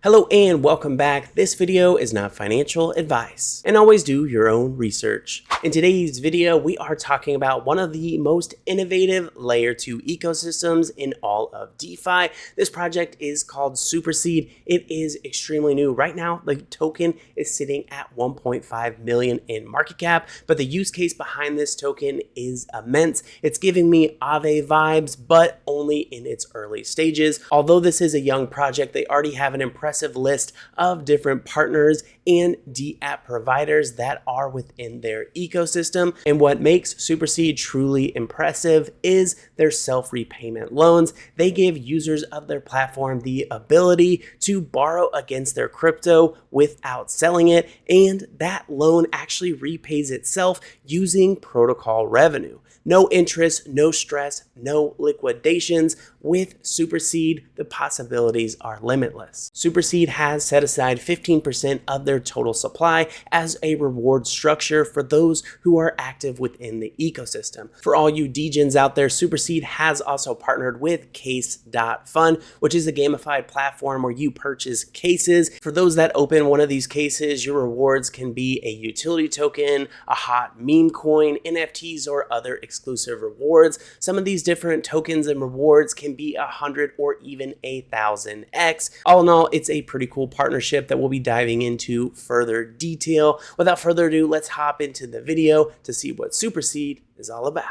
Hello and welcome back. This video is not financial advice, and always do your own research. In today's video, we are talking about one of the most innovative layer 2 ecosystems in all of DeFi. This project is called SUPR. It is extremely new. Right now, the token is sitting at 1.5 million in market cap, but the use case behind this token is immense. It's giving me Aave vibes, but only in its early stages. Although this is a young project, they already have an impressive list of different partners and DApp providers that are within their ecosystem. And what makes SUPR truly impressive is their self-repayment loans. They give users of their platform the ability to borrow against their crypto without selling it, and that loan actually repays itself using protocol revenue. No interest, no stress, no liquidations. With SUPR, the possibilities are limitless. SUPR has set aside 15% of their total supply as a reward structure for those who are active within the ecosystem. For all you degens out there, SUPR has also partnered with Case.fund, which is a gamified platform where you purchase cases. For those that open one of these cases, your rewards can be a utility token, a hot meme coin, NFTs, or other exclusive rewards. Some of these different tokens and rewards can be 100 or even 1,000x. All in all, it's a pretty cool partnership that we'll be diving into further detail. Without further ado, let's hop into the video to see what SUPR is all about.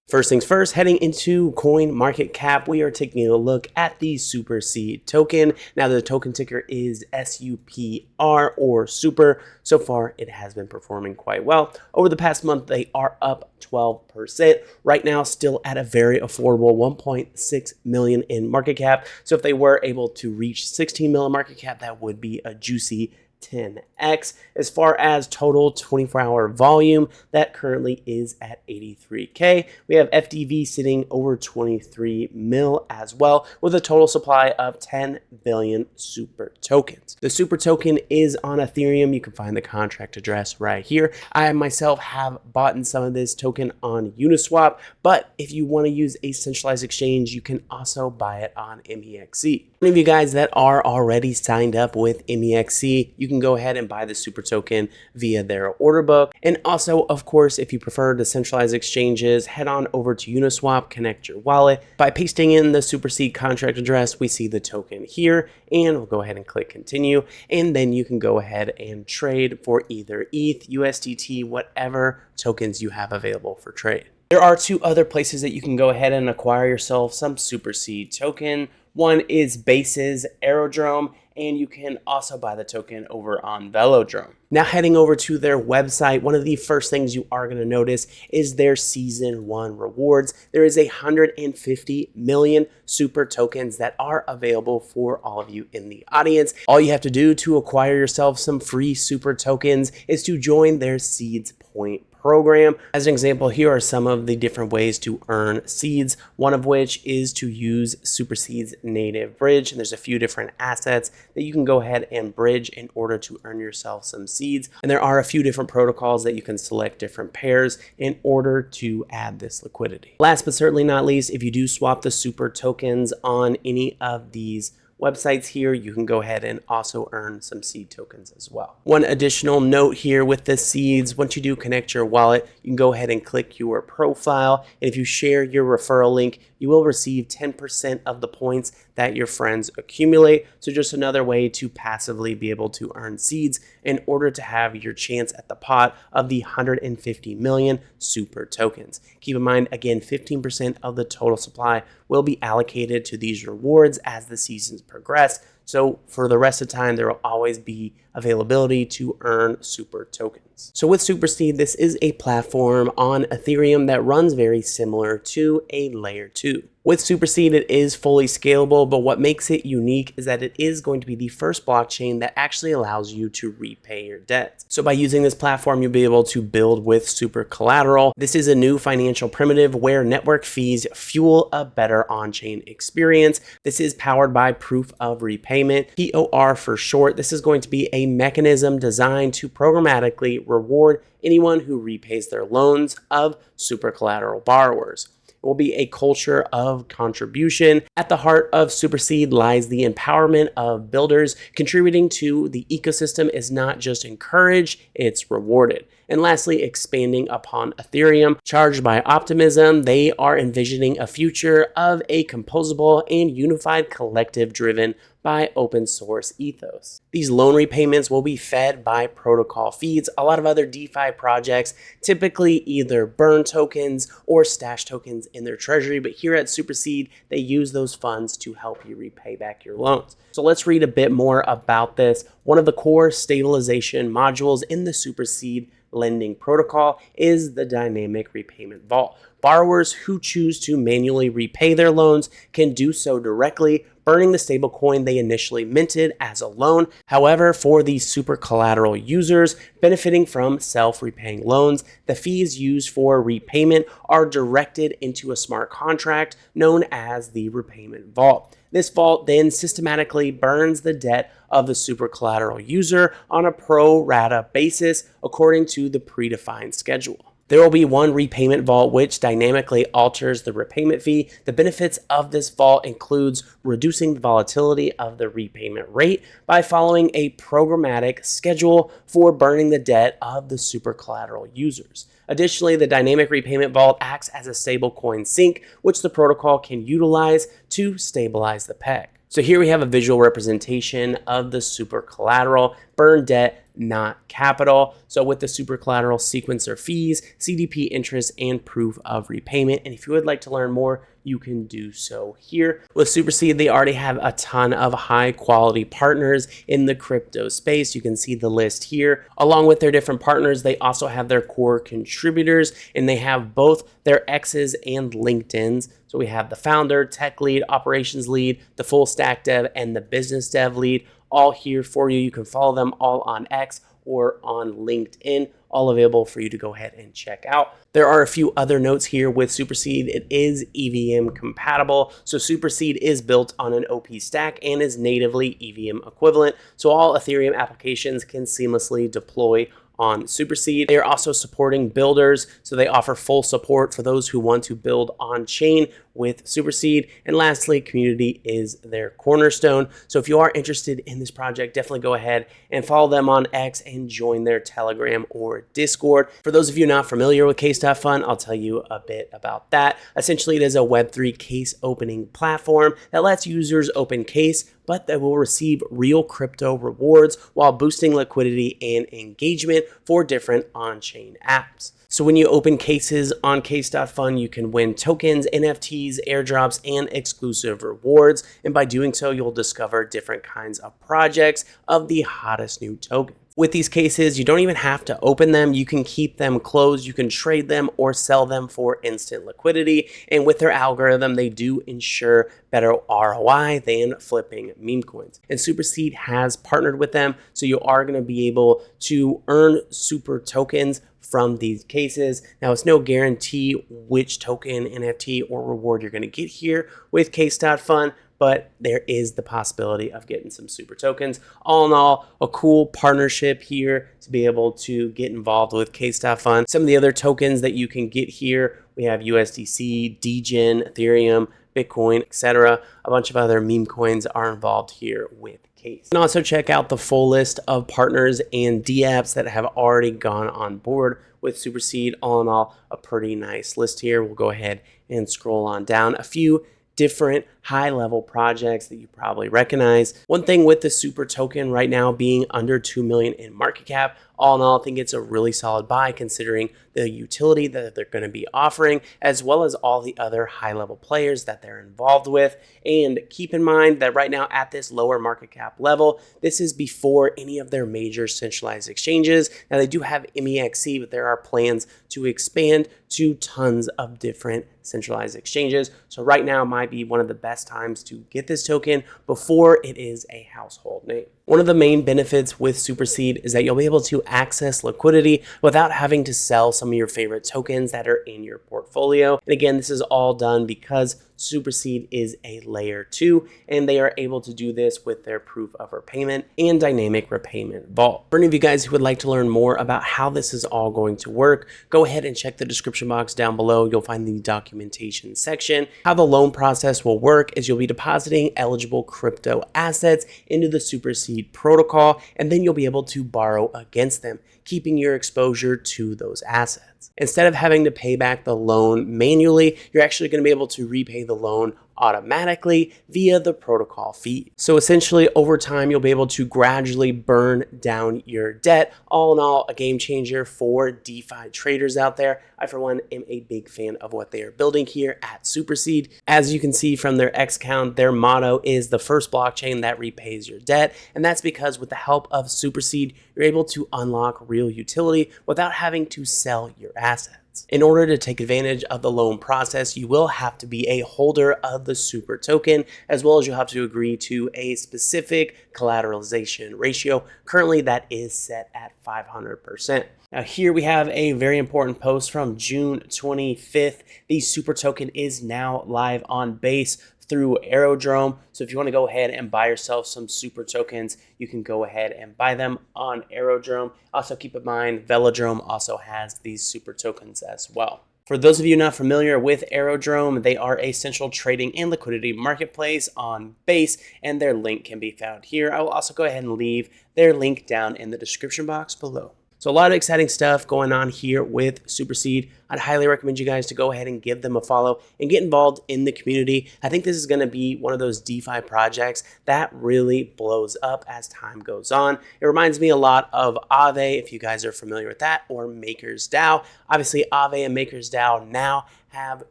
First things first, heading into coin market cap, we are taking a look at the SUPR token. Now the token ticker is SUPR or SUPR. So far, it has been performing quite well. Over the past month, they are up 12%. Right now, still at a very affordable 1.6 million in market cap. So if they were able to reach 16 million market cap, that would be a juicy 10x. As far as total 24-hour volume, that currently is at 83K. We have FDV sitting over 23 mil as well, with a total supply of 10 billion SUPR tokens. The SUPR token is on Ethereum. You can find the contract address right here. I myself have bought in some of this token on Uniswap, but if you want to use a centralized exchange, you can also buy it on MEXC. Any of you guys that are already signed up with MEXC, you can go ahead and buy the SUPR token via their order book. And also, of course, if you prefer decentralized exchanges, head on over to Uniswap, connect your wallet. By pasting in the SUPR contract address, we see the token here, and we'll go ahead and click continue. And then you can go ahead and trade for either ETH, USDT, whatever tokens you have available for trade. There are two other places that you can go ahead and acquire yourself some SUPR token. One is Base's Aerodrome, and you can also buy the token over on Velodrome. Now heading over to their website, one of the first things you are going to notice is their season 1 rewards. There is 150 million SUPR tokens that are available for all of you in the audience. All you have to do to acquire yourself some free SUPR tokens is to join their Seeds Point program. As an example, here are some of the different ways to earn seeds, one of which is to use SUPR's native bridge. And there's a few different assets that you can go ahead and bridge in order to earn yourself some seeds. And there are a few different protocols that you can select different pairs in order to add this liquidity. Last but certainly not least, if you do swap the SUPR tokens on any of these websites here, you can go ahead and also earn some seed tokens as well. One additional note here with the seeds, once you do connect your wallet, you can go ahead and click your profile. And if you share your referral link, you will receive 10% of the points that your friends accumulate. So just another way to passively be able to earn seeds in order to have your chance at the pot of the 150 million SUPR tokens. Keep in mind, again, 15% of the total supply will be allocated to these rewards as the seasons progress. So for the rest of the time, there will always be availability to earn SUPR tokens. So with SUPR, this is a platform on Ethereum that runs very similar to a layer 2. With SUPR, it is fully scalable, but what makes it unique is that it is going to be the first blockchain that actually allows you to repay your debt. So by using this platform, you'll be able to build with SUPR collateral. This is a new financial primitive where network fees fuel a better on-chain experience. This is powered by proof of repayment, POR for short. This is going to be a mechanism designed to programmatically reward anyone who repays their loans of SUPR collateral borrowers. It will be a culture of contribution. At the heart of SuperSeed lies the empowerment of builders. Contributing to the ecosystem is not just encouraged, it's rewarded. And lastly, expanding upon Ethereum. Charged by optimism, they are envisioning a future of a composable and unified collective driven by open source ethos. These loan repayments will be fed by protocol feeds. A lot of other DeFi projects typically either burn tokens or stash tokens in their treasury, but here at SuperSeed, they use those funds to help you repay back your loans. So let's read a bit more about this. One of the core stabilization modules in the SuperSeed lending protocol is the dynamic repayment vault. Borrowers who choose to manually repay their loans can do so directly, burning the stablecoin they initially minted as a loan. However, for the super collateral users benefiting from self-repaying loans, the fees used for repayment are directed into a smart contract known as the repayment vault. This vault then systematically burns the debt of the super collateral user on a pro rata basis according to the predefined schedule. There will be one repayment vault which dynamically alters the repayment fee. The benefits of this vault includes reducing the volatility of the repayment rate by following a programmatic schedule for burning the debt of the super collateral users. Additionally, the dynamic repayment vault acts as a stablecoin sink, which the protocol can utilize to stabilize the peg. So here we have a visual representation of the super collateral, burn debt, not capital. So with the super collateral sequencer fees, CDP interest, and proof of repayment. And if you would like to learn more, you can do so here. With SuperSeed, they already have a ton of high quality partners in the crypto space. You can see the list here. Along with their different partners, they also have their core contributors, and they have both their X's and LinkedIn's. So we have the founder, tech lead, operations lead, the full stack dev, and the business dev lead, all here for you. You can follow them all on X or on LinkedIn, all available for you to go ahead and check out. There are a few other notes here with SuperSeed. It is EVM compatible. So SuperSeed is built on an OP stack and is natively EVM equivalent. So all Ethereum applications can seamlessly deploy on SuperSeed. They are also supporting builders, so they offer full support for those who want to build on-chain with SuperSeed. And lastly, community is their cornerstone. So if you are interested in this project, definitely go ahead and follow them on X and join their Telegram or Discord. For those of you not familiar with Case.Fun, I'll tell you a bit about that. Essentially, it is a Web3 case opening platform that lets users open case, but they will receive real crypto rewards while boosting liquidity and engagement for different on-chain apps. So when you open cases on Case.Fun, you can win tokens, NFTs, airdrops, and exclusive rewards. And by doing so, you'll discover different kinds of projects of the hottest new tokens. With these cases, you don't even have to open them. You can keep them closed. You can trade them or sell them for instant liquidity. And with their algorithm, they do ensure better ROI than flipping meme coins. And SuperSeed has partnered with them, so you are going to be able to earn super tokens from these cases. Now, it's no guarantee which token, NFT, or reward you're going to get here with Case.Fun, but there is the possibility of getting some super tokens. All in all, a cool partnership here to be able to get involved with Case.Fun. Some of the other tokens that you can get here, we have USDC, DGen, Ethereum, Bitcoin, etc. A bunch of other meme coins are involved here with Case. And also check out the full list of partners and Dapps that have already gone on board with SuperSeed. All in all, a pretty nice list here. We'll go ahead and scroll on down. A few different high-level projects that you probably recognize. One thing with the Super token right now being under 2 million in market cap, all in all, I think it's a really solid buy considering the utility that they're going to be offering, as well as all the other high-level players that they're involved with. And keep in mind that right now at this lower market cap level, this is before any of their major centralized exchanges. Now they do have MEXC, but there are plans to expand to tons of different centralized exchanges. So right now might be one of the best times to get this token before it is a household name. One of the main benefits with SuperSeed is that you'll be able to access liquidity without having to sell some of your favorite tokens that are in your portfolio. And again, this is all done because SuperSeed is a layer 2, and they are able to do this with their proof of repayment and dynamic repayment vault. For any of you guys who would like to learn more about how this is all going to work, go ahead and check the description box down below. You'll find the documentation section. How the loan process will work is you'll be depositing eligible crypto assets into the SuperSeed protocol, and then you'll be able to borrow against them, keeping your exposure to those assets. Instead of having to pay back the loan manually, you're actually going to be able to repay the loan automatically via the protocol fee. So essentially, over time, you'll be able to gradually burn down your debt. All in all, a game changer for DeFi traders out there. I, for one, am a big fan of what they are building here at SuperSeed. As you can see from their X account, their motto is the first blockchain that repays your debt. And that's because with the help of SuperSeed, you're able to unlock real utility without having to sell your assets. In order to take advantage of the loan process, you will have to be a holder of the SUPR token, as well as you'll have to agree to a specific collateralization ratio. Currently, that is set at 500%. Now here we have a very important post from June 25th. The SUPR token is now live on Base through Aerodrome. So if you want to go ahead and buy yourself some SUPR tokens, you can go ahead and buy them on Aerodrome. Also keep in mind, Velodrome also has these SUPR tokens as well. For those of you not familiar with Aerodrome, they are a central trading and liquidity marketplace on Base, and their link can be found here. I will also go ahead and leave their link down in the description box below. So a lot of exciting stuff going on here with SuperSeed. I'd highly recommend you guys to go ahead and give them a follow and get involved in the community. I think this is going to be one of those DeFi projects that really blows up as time goes on. It reminds me a lot of Aave, if you guys are familiar with that, or MakersDAO. Obviously, Aave and MakersDAO now have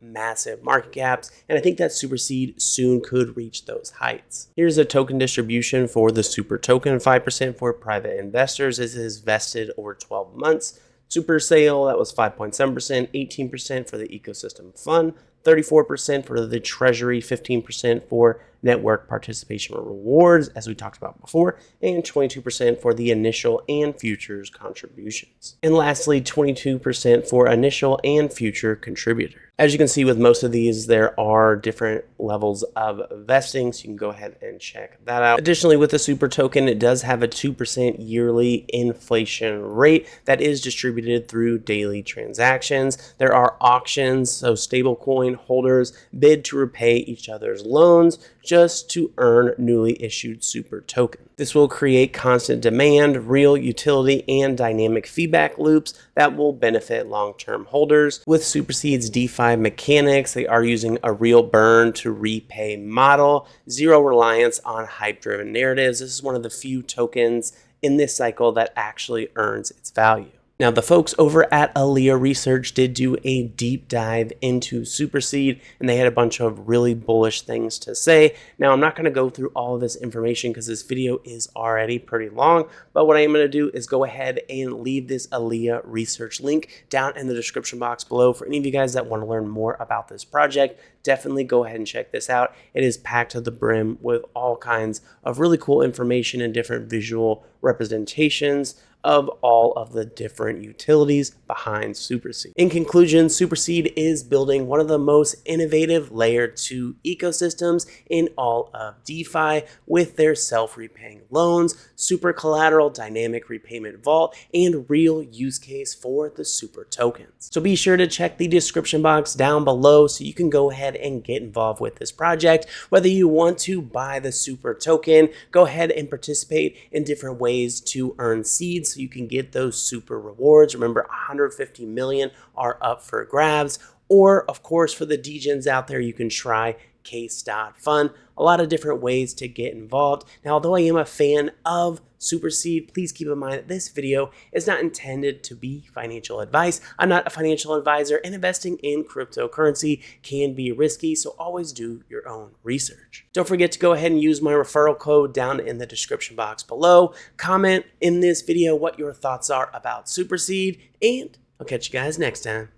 massive market caps, and I think that SuperSeed soon could reach those heights. Here's a token distribution for the SUPR token, 5% for private investors. This is vested over 12 months. Super sale, that was 5.7%, 18% for the ecosystem fund, 34% for the treasury, 15% for network participation rewards, as we talked about before, and 22% for the initial and futures contributions. And lastly, 22% for initial and future contributors. As you can see with most of these, there are different levels of vesting, so you can go ahead and check that out. Additionally, with the SUPR token, it does have a 2% yearly inflation rate that is distributed through daily transactions. There are auctions, so stablecoin holders bid to repay each other's loans just to earn newly issued SUPR token. This will create constant demand, real utility, and dynamic feedback loops that will benefit long-term holders. With SuperSeed's DeFi mechanics, they are using a real burn to repay model, zero reliance on hype-driven narratives. This is one of the few tokens in this cycle that actually earns its value. Now, the folks over at Alea Research did do a deep dive into SuperSeed, and they had a bunch of really bullish things to say. Now, I'm not going to go through all of this information because this video is already pretty long, but what I am going to do is go ahead and leave this Alea Research link down in the description box below. For any of you guys that want to learn more about this project, definitely go ahead and check this out. It is packed to the brim with all kinds of really cool information and different visual representations of all of the different utilities behind SuperSeed. In conclusion, SuperSeed is building one of the most innovative layer 2 ecosystems in all of DeFi with their self-repaying loans, super collateral dynamic repayment vault, and real use case for the SUPR tokens. So be sure to check the description box down below so you can go ahead and get involved with this project. Whether you want to buy the SUPR token, go ahead and participate in different ways to earn seeds so you can get those SUPR rewards. Remember, 150 million are up for grabs. Or, of course, for the degens out there, you can try case.fun. A lot of different ways to get involved. Now, although I am a fan of SuperSeed, please keep in mind that this video is not intended to be financial advice. I'm not a financial advisor, and investing in cryptocurrency can be risky, so always do your own research. Don't forget to go ahead and use my referral code down in the description box below. Comment in this video what your thoughts are about SuperSeed, and I'll catch you guys next time.